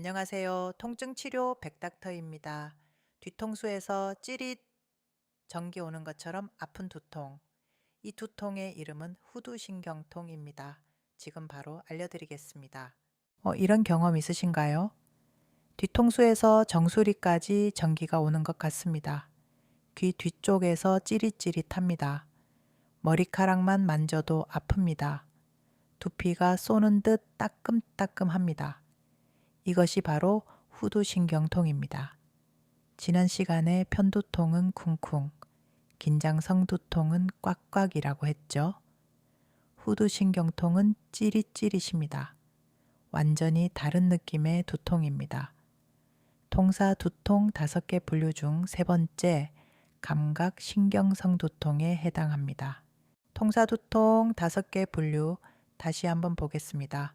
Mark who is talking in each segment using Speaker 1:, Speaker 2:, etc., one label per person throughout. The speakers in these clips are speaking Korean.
Speaker 1: 안녕하세요. 통증치료 백닥터입니다. 뒤통수에서 찌릿 전기 오는 것처럼 아픈 두통. 이 두통의 이름은 후두신경통입니다. 지금 바로 알려드리겠습니다. 이런 경험 있으신가요? 뒤통수에서 정수리까지 전기가 오는 것 같습니다. 귀 뒤쪽에서 찌릿찌릿합니다. 머리카락만 만져도 아픕니다. 두피가 쏘는 듯 따끔따끔합니다. 이것이 바로 후두신경통입니다. 지난 시간에 편두통은 쿵쿵, 긴장성 두통은 꽉꽉이라고 했죠. 후두신경통은 찌릿찌릿입니다. 완전히 다른 느낌의 두통입니다. 통사 두통 5개 분류 중 세 번째 감각신경성 두통에 해당합니다. 통사 두통 5개 분류 다시 한번 보겠습니다.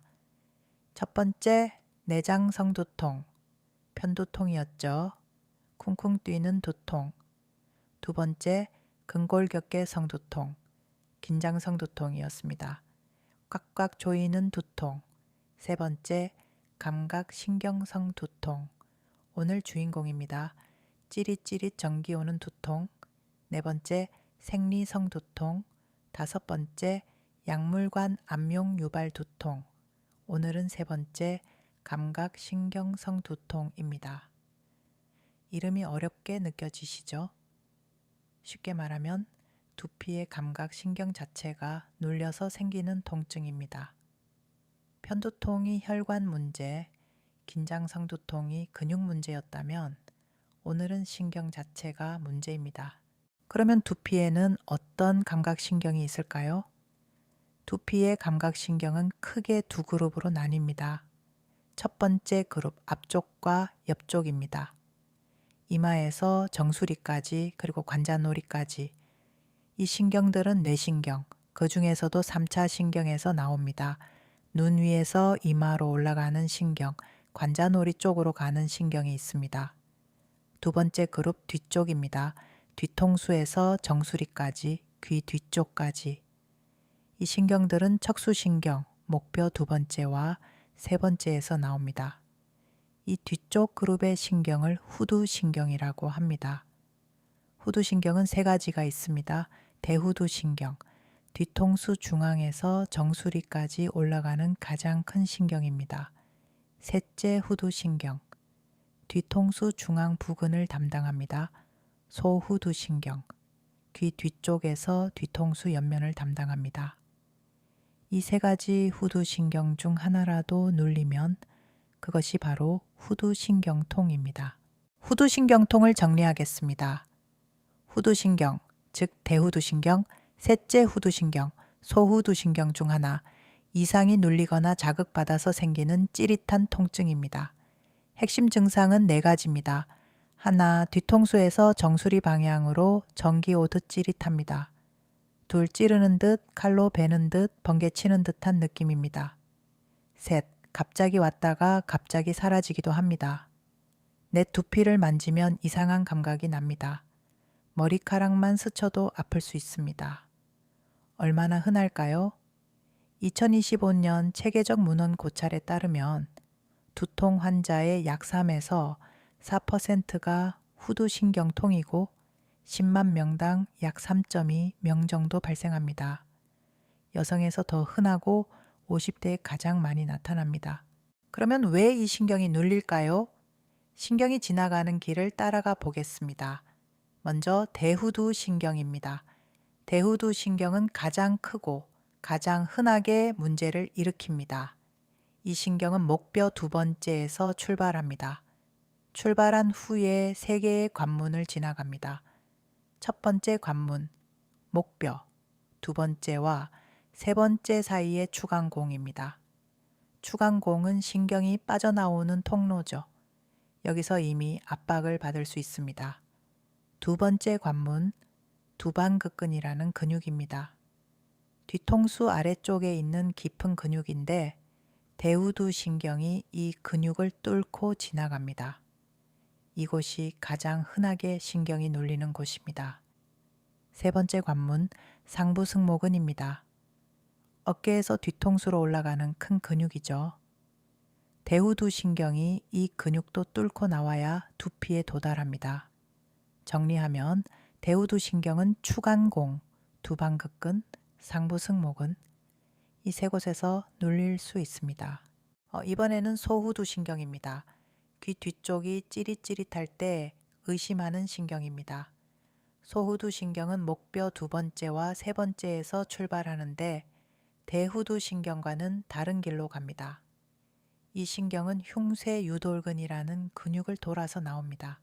Speaker 1: 첫 번째 내장성 두통, 편두통이었죠. 쿵쿵 뛰는 두통. 두 번째 근골격계성 두통, 긴장성 두통이었습니다. 꽉꽉 조이는 두통. 세 번째 감각신경성 두통. 오늘 주인공입니다. 찌릿찌릿 전기 오는 두통. 네 번째 생리성 두통. 다섯 번째 약물관 암용 유발 두통. 오늘은 세 번째 감각신경성 두통입니다. 이름이 어렵게 느껴지시죠? 쉽게 말하면 두피의 감각신경 자체가 눌려서 생기는 통증입니다. 편두통이 혈관 문제, 긴장성 두통이 근육 문제였다면 오늘은 신경 자체가 문제입니다. 그러면 두피에는 어떤 감각신경이 있을까요? 두피의 감각신경은 크게 두 그룹으로 나뉩니다. 첫 번째 그룹 앞쪽과 옆쪽입니다. 이마에서 정수리까지 그리고 관자놀이까지 이 신경들은 뇌신경, 그 중에서도 3차 신경에서 나옵니다. 눈 위에서 이마로 올라가는 신경, 관자놀이 쪽으로 가는 신경이 있습니다. 두 번째 그룹 뒤쪽입니다. 뒤통수에서 정수리까지, 귀 뒤쪽까지. 이 신경들은 척수신경, 목뼈 두 번째와 세 번째에서 나옵니다. 이 뒤쪽 그룹의 신경을 후두신경이라고 합니다. 후두신경은 세 가지가 있습니다. 대후두신경, 뒤통수 중앙에서 정수리까지 올라가는 가장 큰 신경입니다. 셋째 후두신경, 뒤통수 중앙 부근을 담당합니다. 소후두신경, 귀 뒤쪽에서 뒤통수 옆면을 담당합니다. 이 세 가지 후두신경 중 하나라도 눌리면 그것이 바로 후두신경통입니다. 후두신경통을 정리하겠습니다. 후두신경, 즉 대후두신경, 셋째 후두신경, 소후두신경 중 하나 이상이 눌리거나 자극받아서 생기는 찌릿한 통증입니다. 핵심 증상은 네 가지입니다. 하나, 뒤통수에서 정수리 방향으로 전기 오듯 찌릿합니다. 둘, 찌르는 듯, 칼로 베는 듯, 번개치는 듯한 느낌입니다. 셋, 갑자기 왔다가 갑자기 사라지기도 합니다. 넷, 두피를 만지면 이상한 감각이 납니다. 머리카락만 스쳐도 아플 수 있습니다. 얼마나 흔할까요? 2025년 체계적 문헌 고찰에 따르면 두통 환자의 약 3에서 4%가 후두신경통이고 10만 명당 약 3.2명 정도 발생합니다. 여성에서 더 흔하고 50대에 가장 많이 나타납니다. 그러면 왜 이 신경이 눌릴까요? 신경이 지나가는 길을 따라가 보겠습니다. 먼저 대후두신경입니다. 대후두신경은 가장 크고 가장 흔하게 문제를 일으킵니다. 이 신경은 목뼈 두 번째에서 출발합니다. 출발한 후에 세 개의 관문을 지나갑니다. 첫 번째 관문, 목뼈, 두 번째와 세 번째 사이의 추간공입니다. 추간공은 신경이 빠져나오는 통로죠. 여기서 이미 압박을 받을 수 있습니다. 두 번째 관문, 두반극근이라는 근육입니다. 뒤통수 아래쪽에 있는 깊은 근육인데 대우두신경이 이 근육을 뚫고 지나갑니다. 이곳이 가장 흔하게 신경이 눌리는 곳입니다. 세 번째 관문, 상부승모근입니다. 어깨에서 뒤통수로 올라가는 큰 근육이죠. 대후두신경이 이 근육도 뚫고 나와야 두피에 도달합니다. 정리하면 대후두신경은 추간공, 두방극근, 상부승모근 이 세 곳에서 눌릴 수 있습니다. 이번에는 소후두신경입니다. 귀 뒤쪽이 찌릿찌릿할 때 의심하는 신경입니다. 소후두신경은 목뼈 두 번째와 세 번째에서 출발하는데 대후두신경과는 다른 길로 갑니다. 이 신경은 흉쇄유돌근이라는 근육을 돌아서 나옵니다.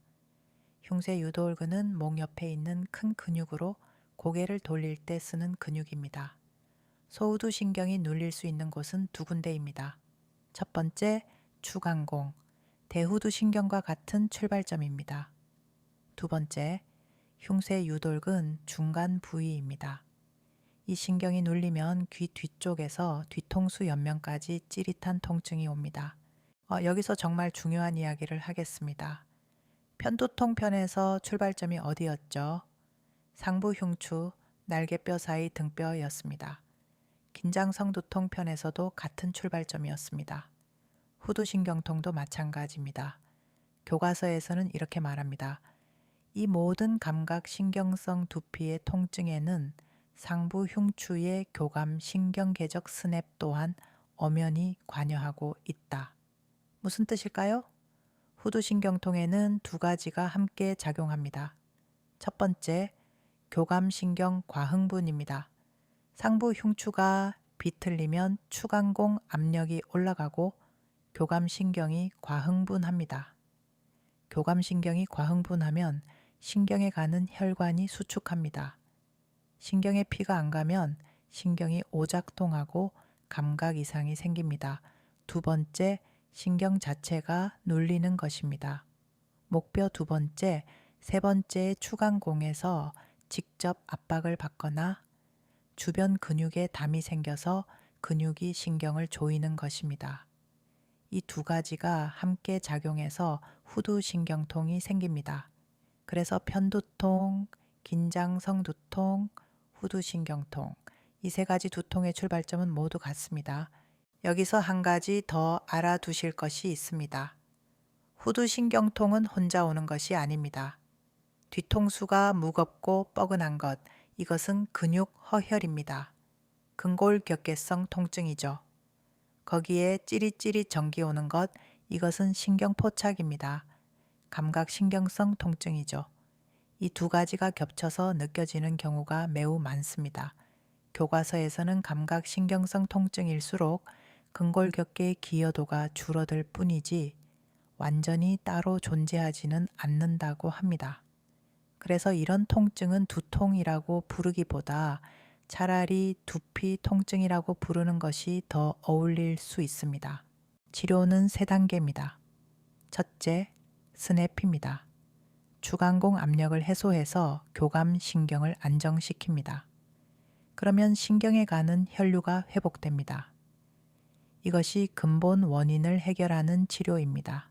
Speaker 1: 흉쇄유돌근은 목 옆에 있는 큰 근육으로 고개를 돌릴 때 쓰는 근육입니다. 소후두신경이 눌릴 수 있는 곳은 두 군데입니다. 첫 번째, 추간공, 대후두신경과 같은 출발점입니다. 두 번째, 흉쇄유돌근 중간 부위입니다. 이 신경이 눌리면 귀 뒤쪽에서 뒤통수 옆면까지 찌릿한 통증이 옵니다. 여기서 정말 중요한 이야기를 하겠습니다. 편두통 편에서 출발점이 어디였죠? 상부 흉추, 날개뼈 사이 등뼈였습니다. 긴장성두통 편에서도 같은 출발점이었습니다. 후두신경통도 마찬가지입니다. 교과서에서는 이렇게 말합니다. 이 모든 감각신경성 두피의 통증에는 상부 흉추의 교감신경계적 스냅 또한 엄연히 관여하고 있다. 무슨 뜻일까요? 후두신경통에는 두 가지가 함께 작용합니다. 첫 번째, 교감신경 과흥분입니다. 상부 흉추가 비틀리면 추간공 압력이 올라가고 교감신경이 과흥분합니다. 교감신경이 과흥분하면 신경에 가는 혈관이 수축합니다. 신경에 피가 안 가면 신경이 오작동하고 감각 이상이 생깁니다. 두 번째, 신경 자체가 눌리는 것입니다. 목뼈 두 번째, 세 번째의 추간공에서 직접 압박을 받거나 주변 근육에 담이 생겨서 근육이 신경을 조이는 것입니다. 이 두 가지가 함께 작용해서 후두신경통이 생깁니다. 그래서 편두통, 긴장성두통, 후두신경통 이 세 가지 두통의 출발점은 모두 같습니다. 여기서 한 가지 더 알아두실 것이 있습니다. 후두신경통은 혼자 오는 것이 아닙니다. 뒤통수가 무겁고 뻐근한 것, 이것은 근육 허혈입니다. 근골격계성 통증이죠. 거기에 찌릿찌릿 전기 오는 것, 이것은 신경포착입니다. 감각신경성 통증이죠. 이 두 가지가 겹쳐서 느껴지는 경우가 매우 많습니다. 교과서에서는 감각신경성 통증일수록 근골격계의 기여도가 줄어들 뿐이지 완전히 따로 존재하지는 않는다고 합니다. 그래서 이런 통증은 두통이라고 부르기보다 차라리 두피 통증이라고 부르는 것이 더 어울릴 수 있습니다. 치료는 세 단계입니다. 첫째, 스냅입니다. 추간공 압력을 해소해서 교감신경을 안정시킵니다. 그러면 신경에 가는 혈류가 회복됩니다. 이것이 근본 원인을 해결하는 치료입니다.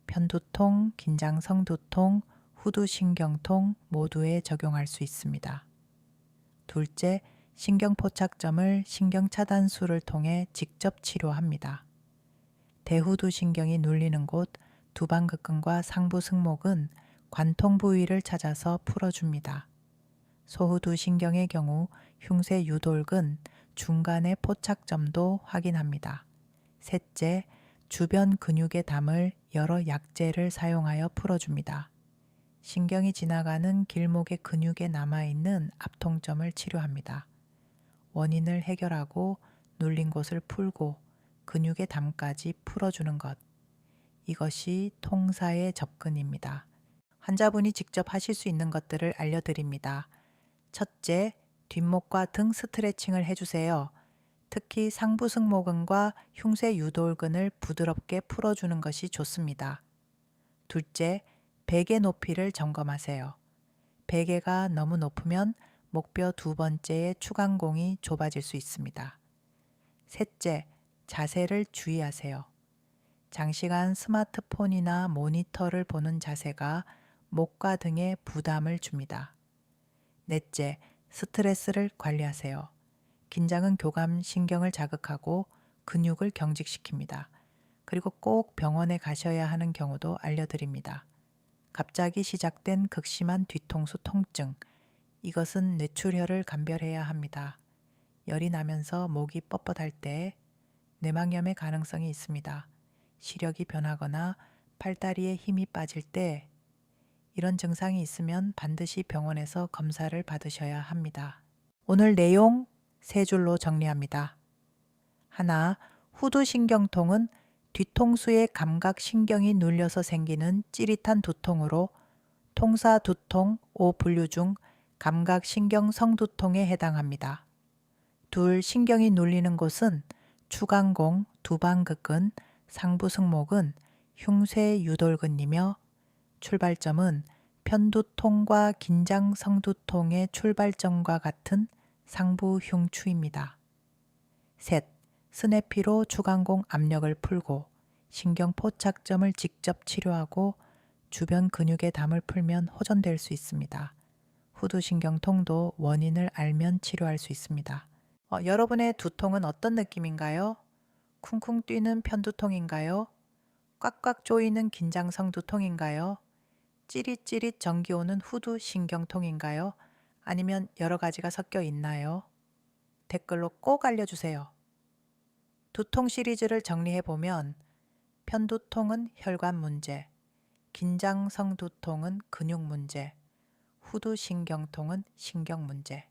Speaker 1: 편두통, 긴장성두통, 후두신경통 모두에 적용할 수 있습니다. 둘째, 신경포착점을 신경차단술을 통해 직접 치료합니다. 대후두신경이 눌리는 곳 두방극근과 상부승모근 관통 부위를 찾아서 풀어줍니다. 소후두신경의 경우 흉쇄유돌근 중간의 포착점도 확인합니다. 셋째, 주변 근육의 담을 여러 약재를 사용하여 풀어줍니다. 신경이 지나가는 길목의 근육에 남아있는 압통점을 치료합니다. 원인을 해결하고 눌린 곳을 풀고 근육의 담까지 풀어주는 것. 이것이 통사의 접근입니다. 환자분이 직접 하실 수 있는 것들을 알려드립니다. 첫째, 뒷목과 등 스트레칭을 해주세요. 특히 상부승모근과 흉쇄유돌근을 부드럽게 풀어주는 것이 좋습니다. 둘째, 베개 높이를 점검하세요. 베개가 너무 높으면 목뼈 두 번째의 추간공이 좁아질 수 있습니다. 셋째, 자세를 주의하세요. 장시간 스마트폰이나 모니터를 보는 자세가 목과 등에 부담을 줍니다. 넷째, 스트레스를 관리하세요. 긴장은 교감신경을 자극하고 근육을 경직시킵니다. 그리고 꼭 병원에 가셔야 하는 경우도 알려드립니다. 갑자기 시작된 극심한 뒤통수 통증, 이것은 뇌출혈을 감별해야 합니다. 열이 나면서 목이 뻣뻣할 때 뇌막염의 가능성이 있습니다. 시력이 변하거나 팔다리에 힘이 빠질 때 이런 증상이 있으면 반드시 병원에서 검사를 받으셔야 합니다. 오늘 내용 세 줄로 정리합니다. 하나, 후두신경통은 뒤통수의 감각신경이 눌려서 생기는 찌릿한 두통으로 통사두통 5분류 중 감각신경 성두통에 해당합니다. 둘, 신경이 눌리는 곳은 추간공, 두방극근, 상부승모근, 흉쇄유돌근이며 출발점은 편두통과 긴장성두통의 출발점과 같은 상부흉추입니다. 셋, 스내피로 추간공 압력을 풀고 신경 포착점을 직접 치료하고 주변 근육의 담을 풀면 호전될 수 있습니다. 후두신경통도 원인을 알면 치료할 수 있습니다. 여러분의 두통은 어떤 느낌인가요? 쿵쿵 뛰는 편두통인가요? 꽉꽉 조이는 긴장성 두통인가요? 찌릿찌릿 전기 오는 후두신경통인가요? 아니면 여러 가지가 섞여 있나요? 댓글로 꼭 알려주세요. 두통 시리즈를 정리해보면 편두통은 혈관 문제, 긴장성 두통은 근육 문제, 후두신경통은 신경 문제.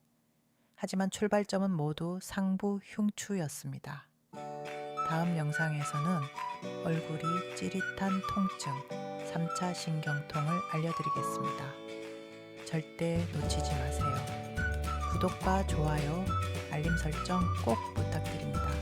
Speaker 1: 하지만 출발점은 모두 상부 흉추였습니다. 다음 영상에서는 얼굴이 찌릿한 통증, 3차 신경통을 알려드리겠습니다. 절대 놓치지 마세요. 구독과 좋아요, 알림 설정 꼭 부탁드립니다.